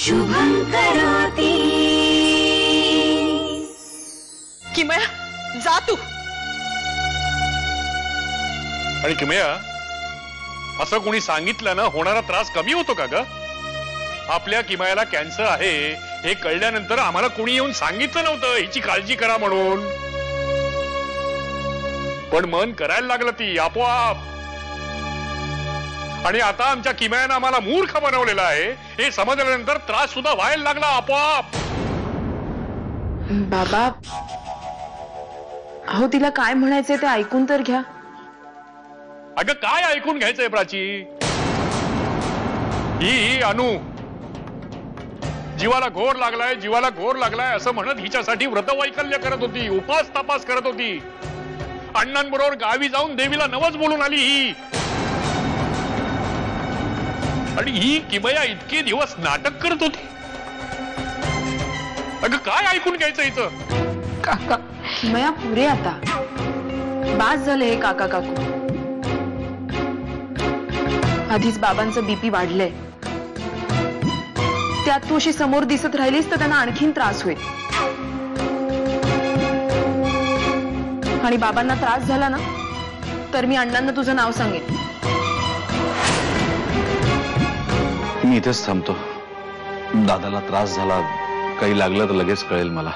शुभं करोति। किमया जा तू। आणि किमया असं कोणी सांगितलं ना होणारा त्रास कमी होतो का ग? आपल्या किमयाला कॅन्सर आहे हे कळल्यानंतर आम्हाला कोणी येऊन सांगितलं नव्हतं हिची काळजी करा म्हणून, पण मन करायला लागलं ती आपोआप। आणि आता आमच्या किमयानं आम्हाला मूर्ख बनवलेला आहे हे समजल्यानंतर त्रास सुद्धा व्हायला लागला आपोआप। बाबा अहो तिला काय म्हणायचंय ते ऐकून तर घ्या। अगं काय ऐकून घ्यायचंय प्राची? ही अनु जीवाला घोर लागलाय, जीवाला घोर लागलाय असं म्हणत हिच्यासाठी व्रतवैकल्य करत होती, उपास तपास करत होती। अण्णांबरोबर गावी जाऊन देवीला नवस बोलून आली ही। आणि ही किमया इतके दिवस नाटक करत होती। अगं काय ऐकून घ्यायचं हिचं? काका किमया पुरे आता बास झाले हे काका काकू। आधीच बाबांचं बीपी वाढलंय, त्यात तू अशी समोर दिसत राहिलीस तर त्यांना आणखीन त्रास होईल। आणि बाबांना त्रास झाला ना तर मी अण्णांना तुझं नाव सांगेन। मी इथेच थांबतो। दादाला त्रास झाला काही लागलं तर लगेच कळेल मला।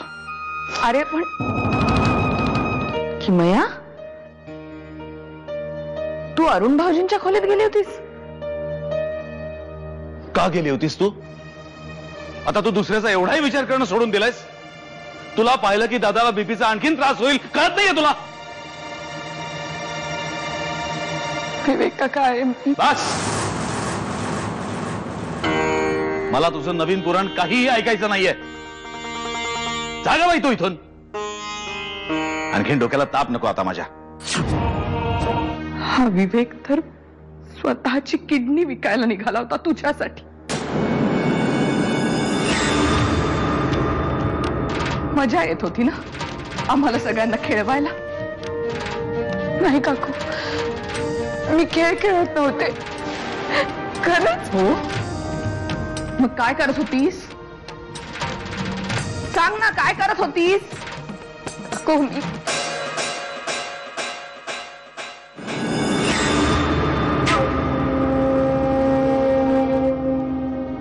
अरे पण किमया तू अरुण भाऊजींच्या खोलीत गेली होतीस का? गेली होतीस तू? आता तू दुसऱ्याचा एवढाही विचार करणं सोडून दिलायस? तुला पाहिलं की दादाला बीपीचा आणखीन त्रास होईल कळत नाहीये तुला? विवेक काका बस, मला तुझं नवीन पुराण काहीही ऐकायचं नाहीये। जागा बाई तू इथून। आणखीन डोक्याला ताप नको आता माझ्या। हा विवेक तर स्वतःची किडनी विकायला निघाला होता तुझ्यासाठी। मजा येत होती ना आम्हाला सगळ्यांना खेळवायला? नाही काकू, मी खेळ खेळत नव्हते खरंच। हो मग काय करत होतीस? सांग ना काय करत होतीस? कोणी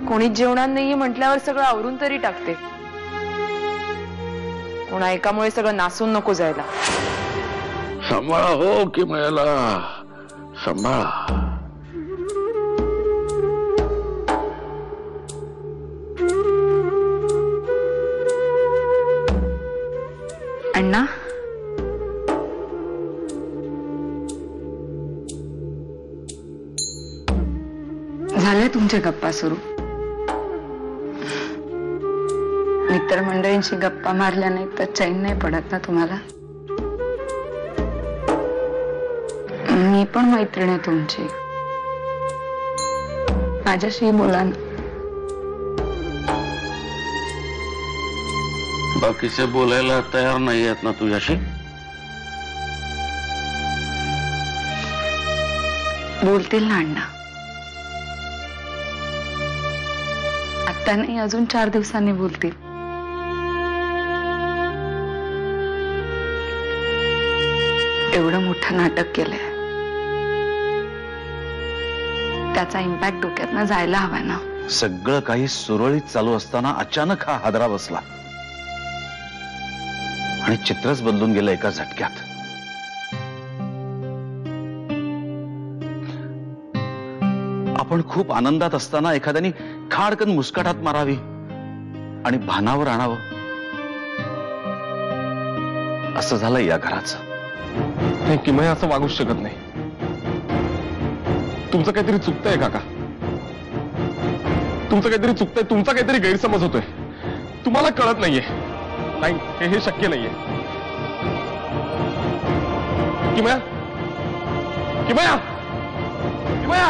कोणीच जेवणार नाहीये म्हटल्यावर सगळं आवरून तरी टाकते। कोणा एकामुळे सगळं नासून नको जायला। सांभाळा हो किमयाला, सांभाळा। अण्णा झाल्या तुमच्या गप्पा सुरू? मित्रमंडळींशी गप्पा मारल्या नाही तर चैन नाही पडत ना तुम्हाला? मी पण मैत्रीण आहे तुमची, माझ्याशी बोला ना। बाकीचे बोलायला तयार नाही आहेत ना तुझ्याशी? बोलतील ना अण्णा, आता नाही अजून 4 दिवसांनी बोलतील। एवढं मोठं नाटक केलंय त्याचा इम्पॅक्ट डोक्यातनं जायला हवा ना। सगळं काही सुरळीत चालू असताना अचानक हा हादरा बसला आणि चित्रच बदलून गेलं एका झटक्यात। आपण खूप आनंदात असताना एखाद्याने खाडकन मुस्काटात मारावी आणि भानावर आणावं असं झालं या घराचं। नाही किमया असं वागूच शकत नाही। तुमचं काहीतरी चुकतंय काका, तुमचं काहीतरी चुकतंय, तुमचा काहीतरी गैरसमज होतोय, तुम्हाला कळत नाहीये। नाही हे शक्य नाहीये। किमया किमया किमया